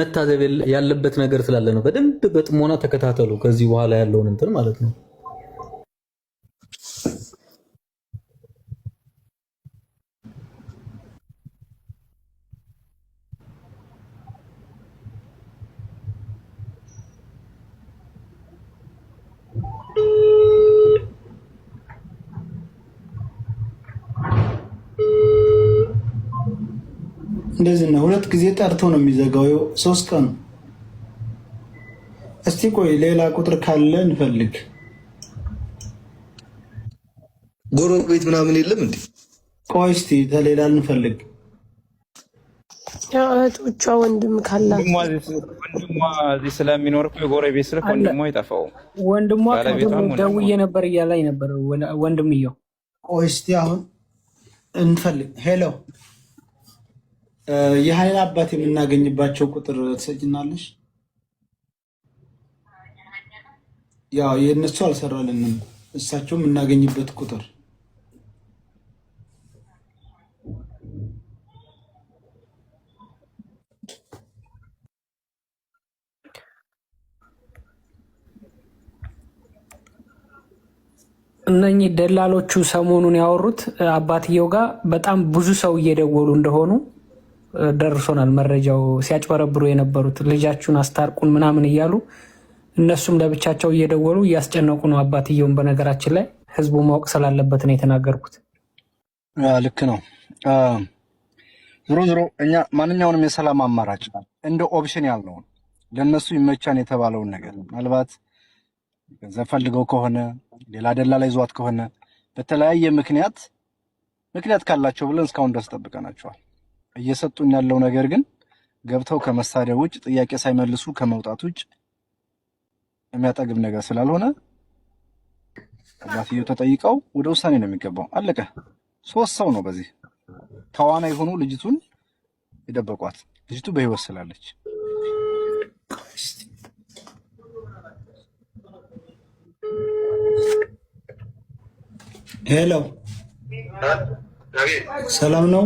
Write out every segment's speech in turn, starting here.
መታዘብ ያለበት ነገር ስላለ ነው። በደንብ በጥሞና ተከታተሉ። ከዚህ በኋላ ያለውን እንትን ማለት ነው። እንደዚህ ነው። ሁለት ጊዜ ጠርቶ ነው የሚዘጋው። 3 ቀን። እስቲ ቆይ ሌላ ቁጥር ካለ እንፈልግ። ጎረቤት ምናምን የለም እንዴ? ቆይ እስቲ ሌላ እንፈልግ። እህቶቿ ወንድም ካላት ወንድሟ እዚህ ስለሚኖር እኮ የጎረቤት ስልክ ወንድሟ ይጠፋው። ወንድሟ ደውዬ ነበር እያለኝ ነበር ወንድምየው። ቆይ እስቲ አሁን እንፈልግ። ሄሎ የሃይና አባት የምናገኝባቸው ቁጥር ትሰጭናለሽ? ያው የነሱ አልሰራልንም። እሳቸው የምናገኝበት ቁጥር እነኚህ ደላሎቹ ሰሞኑን ያወሩት አባትየው ጋር በጣም ብዙ ሰው እየደወሉ እንደሆኑ ደርሶናል። መረጃው ሲያጭበረብሩ የነበሩት ልጃችሁን አስታርቁን ምናምን እያሉ እነሱም ለብቻቸው እየደወሉ እያስጨነቁ ነው አባትየውን። በነገራችን ላይ ህዝቡ ማወቅ ስላለበት ነው የተናገርኩት። ልክ ነው። ዞሮ ዞሮ እኛ ማንኛውንም የሰላም አማራጭ እንደ ኦፕሽን ያልነውን ለነሱ ይመቻን የተባለውን ነገር ምናልባት ገንዘብ ፈልገው ከሆነ ሌላ ደላላ ይዟት ከሆነ በተለያየ ምክንያት ካላቸው ብለን እስካሁን ድረስ ጠብቀናቸዋል። እየሰጡን ያለው ነገር ግን ገብተው ከመሳደብ ውጭ ጥያቄ ሳይመልሱ ከመውጣት ውጭ የሚያጠግብ ነገር ስላልሆነ አባትየው ተጠይቀው ወደ ውሳኔ ነው የሚገባው። አለቀ። 3 ሰው ነው በዚህ ተዋናይ ሆኖ ልጅቱን የደበቋት። ልጅቱ በህይወት ስላለች ሄሎ ሰላም ነው?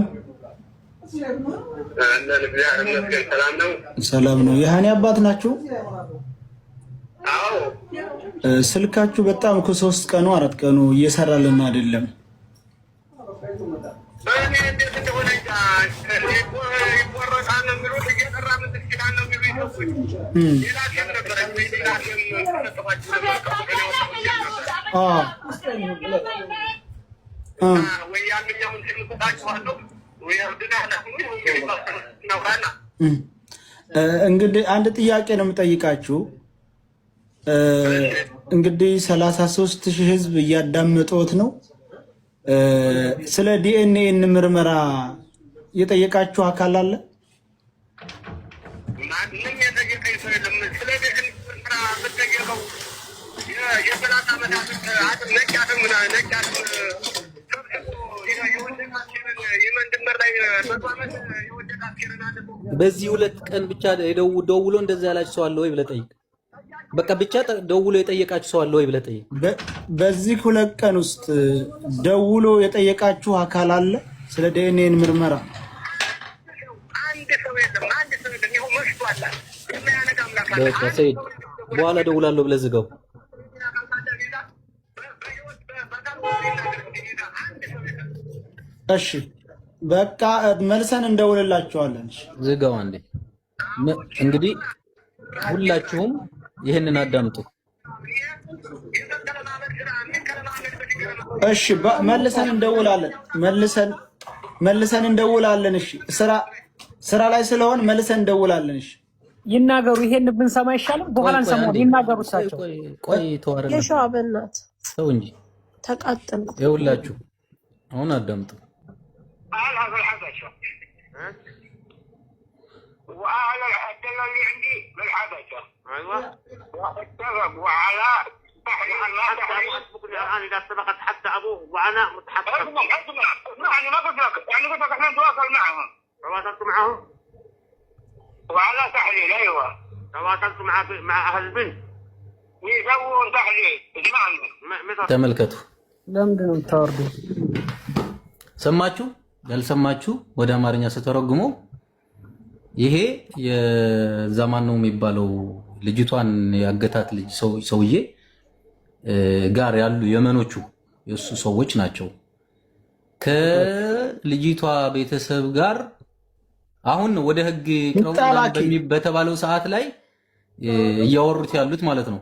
ሰላም ነው። የሃኒ አባት ናችሁ? አዎ። ስልካችሁ በጣም ከ3 ቀኑ 4 ቀኑ እየሰራልን አይደለም። እንግዲህ አንድ ጥያቄ ነው የምጠይቃችሁ። እንግዲህ 33,000 ህዝብ እያዳመጡት ነው። ስለ ዲኤንኤ ምርመራ የጠየቃችሁ አካል አለ? በዚህ 2 ቀን ብቻ ደውሎ እንደዛ ያላችሁ ሰው አለ ወይ ብለህ ጠይቅ። በቃ ብቻ ደውሎ የጠየቃችሁ ሰው አለ ወይ ብለህ ጠይቅ። በዚህ 2 ቀን ውስጥ ደውሎ የጠየቃችሁ አካል አለ ስለ ዲኤንኤ ምርመራ? በቃ ሰይድ በኋላ ደውላለሁ ብለህ ዝጋው። እሺ በቃ መልሰን እንደውልላችኋለን። ዝጋው አንዴ። እንግዲህ ሁላችሁም ይሄንን አዳምጡ። እሺ መልሰን እንደውላለን። መልሰን እንደውላለን። እሺ ስራ ላይ ስለሆን መልሰን እንደውላለን። እሺ ይናገሩ። ይሄን ብንሰማ አይሻልም? በኋላ እንሰማለን። ይናገሩ እሳቸው። ቆይ ተዋረና የሸዋ በእናት ሰው እንጂ ተቃጠልኩ። ይኸውላችሁ አሁን አዳምጡ። وعلى الدلة اللي عندي بالحبشة. ايوه. واتفقوا على الان اذا سبقت حتى ابوه وانا متحقق. اسمعني ما قلت لك، يعني قلت لك احنا نتواصل معهم. تواصلتوا معهم؟ وعلى تحليل ايوه. تواصلتوا مع اهل البنت؟ يسوون تحليل، اسمعني. ተመልከቱ። ለምንድን ነው የምታወርዱት? ሰማችሁ? ያልሰማችሁ ወደ አማርኛ ስተረጉመው ይሄ የዛማን ነው የሚባለው ልጅቷን ያገታት ልጅ ሰውዬ ጋር ያሉ የመኖቹ የሱ ሰዎች ናቸው። ከልጅቷ ቤተሰብ ጋር አሁን ወደ ህግ በተባለው ሰዓት ላይ እያወሩት ያሉት ማለት ነው።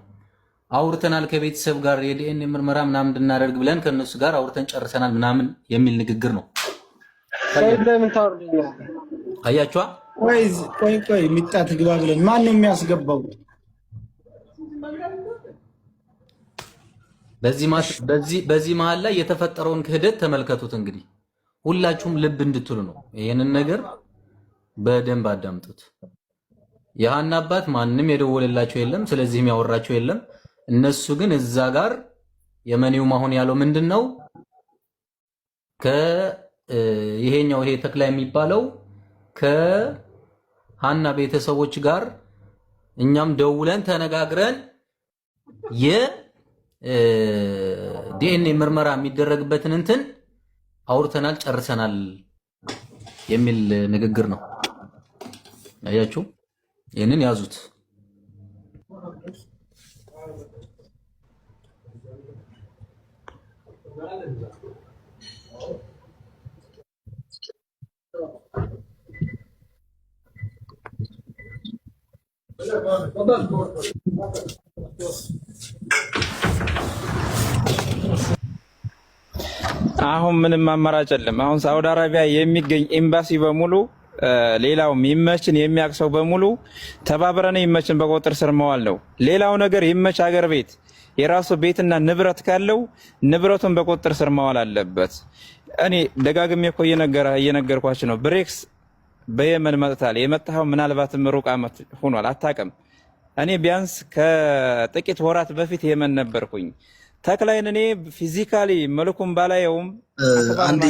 አውርተናል ከቤተሰብ ጋር የዲኤንኤ ምርመራ ምናምን እንድናደርግ ብለን ከነሱ ጋር አውርተን ጨርሰናል ምናምን የሚል ንግግር ነው። አያችኋ? ቆይ ሚጣት ግባ ብለን ማን ነው የሚያስገባው? በዚህ መሃል ላይ የተፈጠረውን ክህደት ተመልከቱት። እንግዲህ ሁላችሁም ልብ እንድትሉ ነው። ይሄንን ነገር በደንብ አዳምጡት። የሃና አባት ማንም የደወለላቸው የለም፣ ስለዚህም ያወራቸው የለም። እነሱ ግን እዛ ጋር የመኒው ማሁን ያለው ምንድነው? ይሄኛው ይሄ ተክላ የሚባለው ከሃና ቤተሰቦች ጋር እኛም ደውለን ተነጋግረን የዲኤንኤ ምርመራ የሚደረግበትን እንትን አውርተናል ጨርሰናል የሚል ንግግር ነው። አያችሁ? ይሄንን ያዙት። አሁን ምንም አማራጭ የለም። አሁን ሳውዲ አረቢያ የሚገኝ ኤምባሲ በሙሉ ሌላው ይመችን የሚያቅሰው በሙሉ ተባብረን ይመችን በቁጥጥር ስር መዋል ነው። ሌላው ነገር ይመች ሀገር ቤት የራሱ ቤትና ንብረት ካለው ንብረቱን በቁጥጥር ስር መዋል አለበት። እኔ ደጋግሜ እኮ እየነገርኳችሁ ነው። ብሬክስ በየመን መጥታል። የመጣው ምናልባትም ሩቅ ዓመት ሆኗል፣ አታውቅም። እኔ ቢያንስ ከጥቂት ወራት በፊት የመን ነበርኩኝ። ተክላይን እኔ ፊዚካሊ መልኩም ባላየውም አንዴ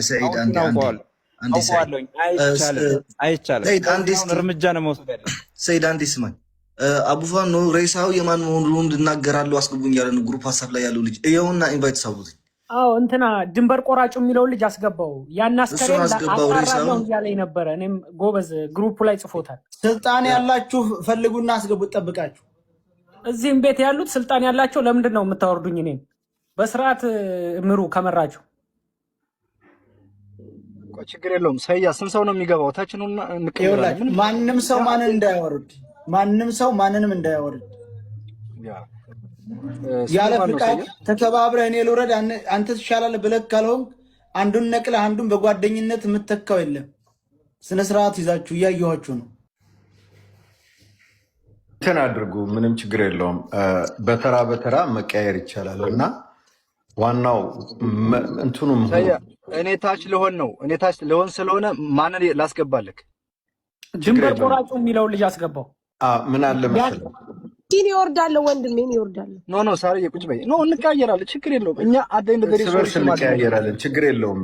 ሰዒድ አይቻልም። እርምጃ ነው መውሰድ ያለ። ሰይድ አንዴ ስማኝ። አቡፋኖ ሬሳው የማን መሆኑን እንድናገራለሁ አስገቡኝ ያለን ግሩፕ ሀሳብ ላይ ያለው ልጅ ይኸውና ኢንቫይት ሳውት እንትና ድንበር ቆራጩ የሚለውን ልጅ አስገባው። ያን አስከሬን አጣራለሁ እያለኝ ነበረ። እኔም ጎበዝ ግሩፕ ላይ ጽፎታል። ስልጣን ያላችሁ ፈልጉና አስገቡት። ጠብቃችሁ እዚህም ቤት ያሉት ስልጣን ያላቸው ለምንድን ነው የምታወርዱኝ? እኔም በስርዓት ምሩ ከመራችሁ ችግር የለውም። ሰያ ስንት ሰው ነው የሚገባው? ታችን ነው እንቀበላለን። ማንም ሰው ማንን እንዳያወርድ፣ ማንም ሰው ማንንም እንዳያወርድ ያለ ፍቃድ ተተባብረህ እኔ ልውረድ አንተ ትሻላለህ ብለህ ካልሆንክ አንዱን ነቅለህ አንዱን በጓደኝነት የምትተካው የለም። ስነ ስርዓት ይዛችሁ እያየኋችሁ ነው። እንትን አድርጉ፣ ምንም ችግር የለውም። በተራ በተራ መቀያየር ይቻላል እና ዋናው እንትኑም እኔ ታች ልሆን ነው። እኔ ታች ልሆን ስለሆነ ማንን ላስገባልክ? ድንበር ቆራጩ የሚለውን ልጅ አስገባው። ምን አለ መሰለህ ኪን ይወርዳል፣ ወንድሜን ይወርዳል። ኖ ሳርዬ ቁጭ በይ። ኖ እንቀያየራለን፣ ችግር የለውም። እኛ አዳኝ ነገር እንቀያየራለን፣ ችግር የለውም።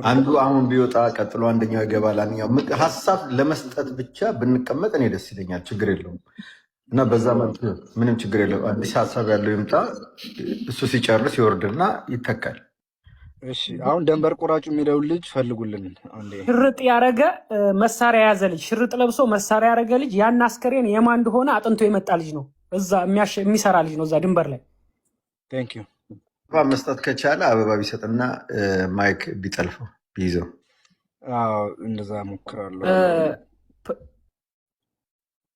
አንዱ አሁን ቢወጣ ቀጥሎ አንደኛው ይገባል። አንኛው ሀሳብ ለመስጠት ብቻ ብንቀመጥ እኔ ደስ ይለኛል፣ ችግር የለውም። እና በዛ መልክ ምንም ችግር የለውም። አዲስ ሀሳብ ያለው ይምጣ፣ እሱ ሲጨርስ ይወርድና ይተካል። እሺ አሁን ደንበር ቆራጩ የሚለውን ልጅ ፈልጉልን። ሽርጥ ያረገ መሳሪያ የያዘ ልጅ፣ ሽርጥ ለብሶ መሳሪያ ያረገ ልጅ፣ ያን አስከሬን የማን እንደሆነ አጥንቶ የመጣ ልጅ ነው። እዛ የሚሰራ ልጅ ነው፣ እዛ ድንበር ላይ። ቴንክ ዩ። አበባ መስጠት ከቻለ አበባ ቢሰጥና ማይክ ቢጠልፈው ቢይዘው፣ እንደዛ ሞክራለሁ።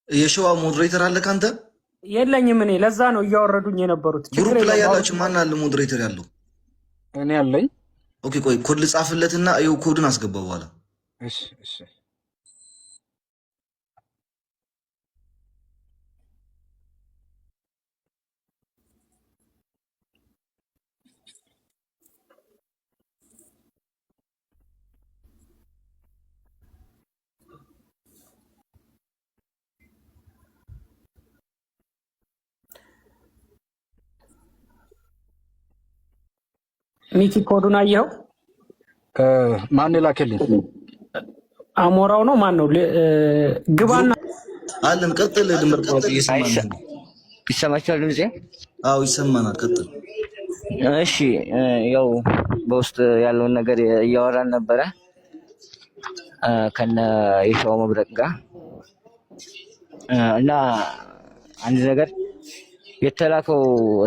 የሸዋ ሞዴሬተር አለ ካንተ? የለኝም እኔ። ለዛ ነው እያወረዱኝ የነበሩት። ግሩፕ ላይ ያላችሁ ማን አለ ሞዴሬተር ያለው? እኔ አለኝ። ኦኬ ቆይ ኮድ ልጻፍለትና ይኸው ኮድን አስገባው በኋላ። እሺ እሺ። ሚኪ ኮዱን አየኸው? ማን ላከልኝ? አሞራው ነው ማን ነው? ግባና አለን። ቀጥል። ድንበር ቆራጭ እየሰማን ነው። ይሰማችኋል ድምጼ? አዎ ይሰማናል። ቀጥል። እሺ ያው በውስጥ ያለውን ነገር እያወራን ነበረ። ከነ የሻው መብረቅ ጋር እና አንድ ነገር የተላከው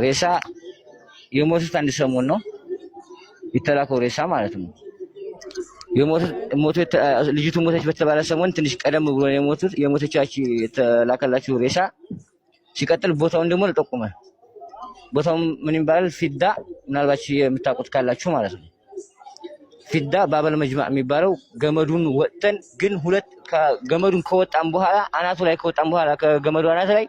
ሬሳ የሞቱት አንድ ሰሞን ነው የተላከው ሬሳ ማለት ነው። ልጅቱ ሞተች በተባለ ሰሞን ትንሽ ቀደም ብሎ የሞቱት የሞተቻች የተላከላችሁ ሬሳ ሲቀጥል ቦታውን ደግሞ ልጠቁመ ቦታው ምን ይባላል? ፊዳ ምናልባት የምታውቁት ካላችሁ ማለት ነው። ፊዳ ባበል መጅማዕ የሚባለው ገመዱን ወጥተን ግን ገመዱን ከወጣን በኋላ አናቱ ላይ ከወጣን በኋላ ከገመዱ አናት ላይ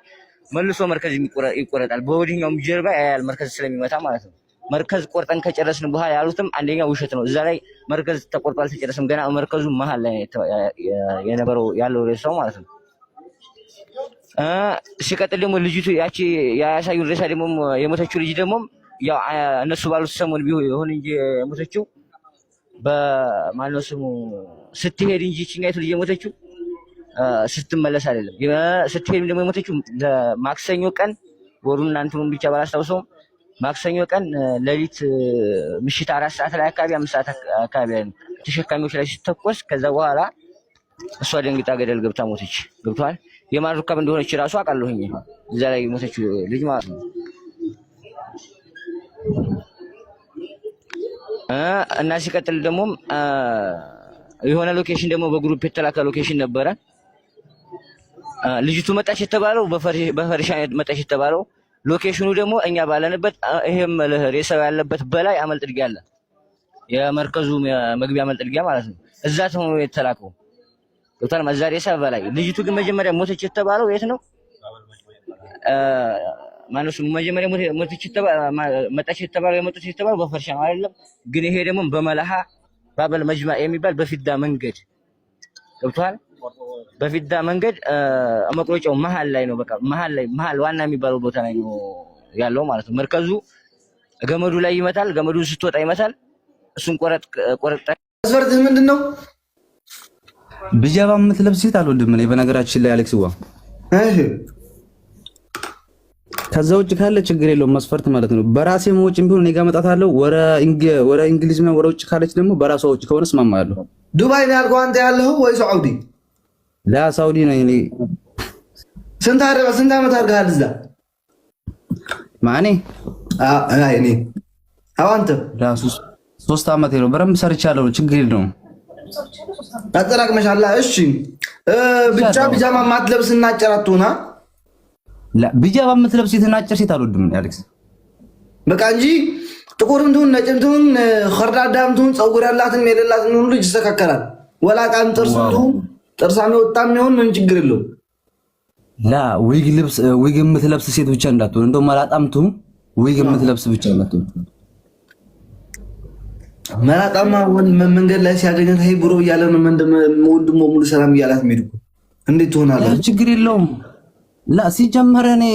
መልሶ መርከዝ ይቆረጣል። በወዲኛው ጀርባ ያያል መርከዝ ስለሚመታ ማለት ነው። መርከዝ ቆርጠን ከጨረስን በኋላ ያሉትም አንደኛው ውሸት ነው። እዛ ላይ መርከዝ ተቆርጧል ተጨረስም ገና መርከዙ መሃል ላይ የነበረው ያለው ሬሳው ማለት ነው። ሲቀጥል ደግሞ ልጅቱ ያቺ ያሳዩን ሬሳ ደግሞ የሞተችው ልጅ ደግሞ ያው እነሱ ባሉት ሰሞን ቢሆን እንጂ የሞተችው በማነው ስሙ ስትሄድ እንጂ እቺኛይቱ ልጅ የሞተችው ስትመለስ አይደለም። ስትሄድ ደግሞ የሞተችው ማክሰኞ ቀን ወሩን እናንተም ብቻ ባላስታውሰው ማክሰኞ ቀን ሌሊት ምሽት 4 ሰዓት ላይ አካባቢ 5 ሰዓት አካባቢ ተሸካሚዎች ላይ ሲተኮስ ከዛ በኋላ እሷ ደንግጣ ገደል ገብታ ሞተች። ገብቷል። የማን ሩካብ እንደሆነች ራሱ አውቃለሁኝ እዛ ላይ ሞተች ልጅ ማለት ነው። እና ሲቀጥል ደግሞ የሆነ ሎኬሽን ደግሞ በግሩፕ የተላከ ሎኬሽን ነበረ። ልጅቱ መጣች የተባለው በፈርሻ መጣች የተባለው ሎኬሽኑ ደግሞ እኛ ባለንበት ይሄም ሬሳው ያለበት በላይ አመልጥድጊያ አለ። የመርከዙ መግቢያ አመልጥድጊያ ማለት ነው። እዛ ተሆኖ የተላከው ዶክተር መዛሬ ሰበ ላይ ልጅቱ ግን መጀመሪያ ሞተች የተባለው የት ነው? ማነሱ መጀመሪያ ሞተች መጣች የተባለው የመጡት የተባለው በፈርሻ ነው አይደለም። ግን ይሄ ደግሞ በመላሃ ባበል መጅማዕ የሚባል በፊዳ መንገድ ገብቷል። በፊዳ መንገድ መቁረጫው መሃል ላይ ነው። በቃ መሃል ዋና የሚባለው ቦታ ላይ ነው ያለው ማለት ነው። መርከዙ ገመዱ ላይ ይመታል። ገመዱ ስትወጣ ይመታል። እሱን ቆረጥ መስፈርትህ ምንድነው? ቢጃባ የምትለብስ ሴት አልወድም እኔ በነገራችን ላይ አሌክስዋ። እሺ ከዛ ውጭ ካለ ችግር የለውም መስፈርት ማለት ነው። በራሴ ወጪም ቢሆን እኔ ጋር መጣታለሁ። ወረ እንግሊዝ ነው ወረ ውጭ ካለች ደግሞ በራሷ ውጭ ከሆነ እስማማለሁ። ዱባይ ነው ያልከው አንተ ያለኸው ወይ ሳዑዲ? ላ ሳዑዲ ነው እኔ። ስንት ዓመት አድርገሃል እዛ? ማኔ እኔ አንተ ራሱ 3 ዓመት ነው። በረም ሰርቻለሁ። ችግር የለውም። አጠራቅመሻላ። እሺ ብቻ ቢጃማ ማትለብስና አጨራቱና ቢጃባ የምትለብስ ሴትና አጭር ሴት አልወድም አሌክስ። በቃ እንጂ ጥቁርም ትሁን ነጭም ትሁን ከርዳዳም ትሁን ፀጉር ያላትም የሌላትም ሁሉ ይስተካከላል። ወላቃም ጥርስም ትሁን ጥርሳም የወጣም ይሁን ምን ችግር የለውም። ላ ዊግ የምትለብስ ሴት ብቻ እንዳትሆን፣ እንደውም መላጣም ትሁን ዊግ የምትለብስ ብቻ እንዳትሆን። መላጣማ መንገድ ላይ ሲያገኛት ሄይ ብሮ እያለ ነው ወንድሞ ሙሉ ሰላም እያላት የሚሄድ እኮ እንዴት ትሆናለህ? ችግር የለውም። ላ ሲጀመር እኔ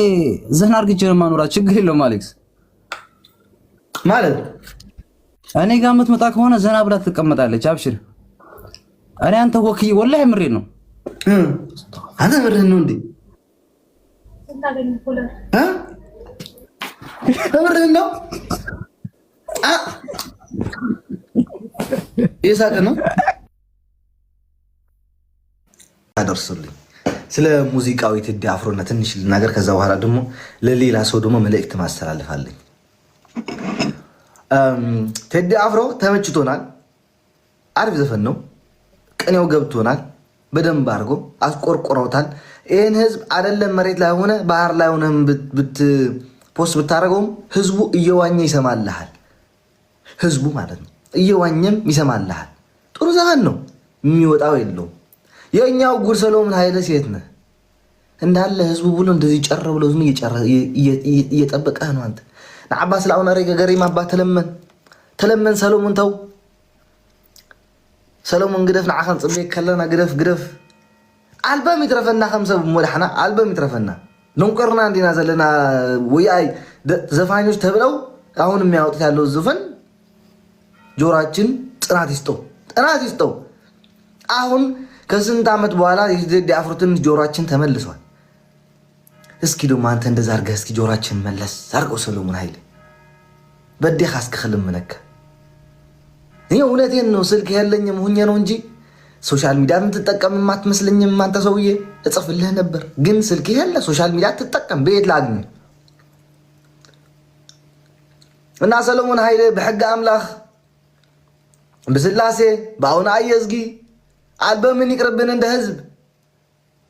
ዘና አርግቼ ነው የማኖራት። ችግር የለውም አሌክስ። ማለት እኔ ጋር የምትመጣ ከሆነ ዘና ብላ ትቀመጣለች። አብሽር። እኔ አንተ ወክዬ ወላሂ ምሬን ነው። አንተ ምሬን ነው እንዴ? ምሬን ነው የሳቀ ነው። አደርሱልኝ ስለ ሙዚቃዊ ቴዲ አፍሮና ትንሽ ልናገር። ከዛ በኋላ ደግሞ ለሌላ ሰው ደግሞ መልእክት ማስተላልፋለኝ። ቴዲ አፍሮ ተመችቶናል። አሪፍ ዘፈን ነው። ቅኔው ገብቶናል። በደንብ አድርጎ አስቆርቆረውታል። ይህን ህዝብ አይደለም መሬት ላይ ሆነ ባህር ላይ ሆነ ፖስት ብታደርገውም ህዝቡ እየዋኘ ይሰማልሃል። ህዝቡ ማለት ነው እየዋኘም ይሰማልሃል። ጥሩ ዘፈን ነው። የሚወጣው የለውም። የኛው ጉር ሰሎሞን ኃይለ ሴት ነህ እንዳለ ህዝቡ ብሎ እንደዚህ ጨረ ብሎ ዝም እየጠበቀህ ነው። አንተ ንዓባስ ላውና ረገ ገሪማ አባ ተለመን ሰሎሞን ተው ሰሎሞን ግደፍ ንዓኸን ጽቤ ከለና ግደፍ አልበም ይትረፈና ከምሰብ ሞዳሕና አልበም ይትረፈና ልንቆርና እንዲና ዘለና ወያይ ዘፋኞች ተብለው አሁን የሚያወጡት ያለው ዘፈን ጆሮአችን ጥናት ይስጠው። አሁን ከስንት ዓመት በኋላ የቴዲ አፍሮ ትንሽ ጆሮአችን ተመልሷል። እስኪ ደግሞ አንተ እንደዛ አድርገህ እስኪ ጆሮአችን መለስ አድርገው ሰሎሞን ኃይለ በዴኻ እስክኽልምነካ እኔ እውነቴን ነው። ስልክ ያለኝም ሁኜ ነው እንጂ ሶሻል ሚዲያ የምትጠቀም አትመስለኝም አንተ ሰውዬ። እጽፍልህ ነበር ግን ስልክ የለ ሶሻል ሚዲያ ትጠቀም በየት ላግኝ? እና ሰለሞን ኃይሌ በሕጊ አምላኽ ብስላሴ በአሁን አየዝጊ አልበምን ይቅርብን እንደ ህዝብ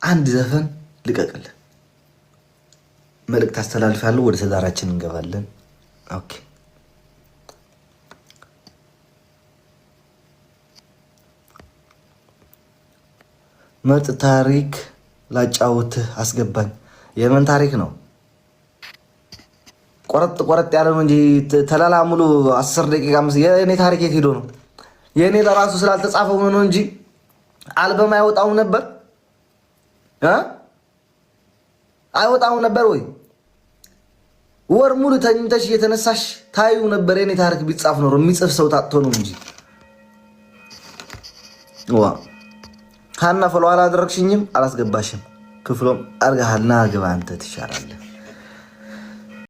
አንድ ዘፈን ልቀቅልን። መልእክት አስተላልፋለሁ። ወደ ትዳራችን እንገባለን። ኦኬ ምርጥ ታሪክ ላጫውትህ አስገባኝ። የምን ታሪክ ነው? ቆረጥ ያለ ነው እንጂ ተላላ ሙሉ 10 ደቂቃ የኔ ታሪክ የት ሄዶ ነው? የኔ ለራሱ ስላልተጻፈው ነው እንጂ አልበም አይወጣው ነበር አይወጣው ነበር ወይ? ወር ሙሉ ተኝተሽ እየተነሳሽ ታዩ ነበር። የኔ ታሪክ ቢጻፍ ኖሮ የሚጽፍ ሰው ታጥቶ ነው እንጂ ዋ ሀና ፈሎ አላደረግሽኝም፣ አላስገባሽም። ክፍሎም አርጋሃልና ግባ አንተ ትሻላለህ።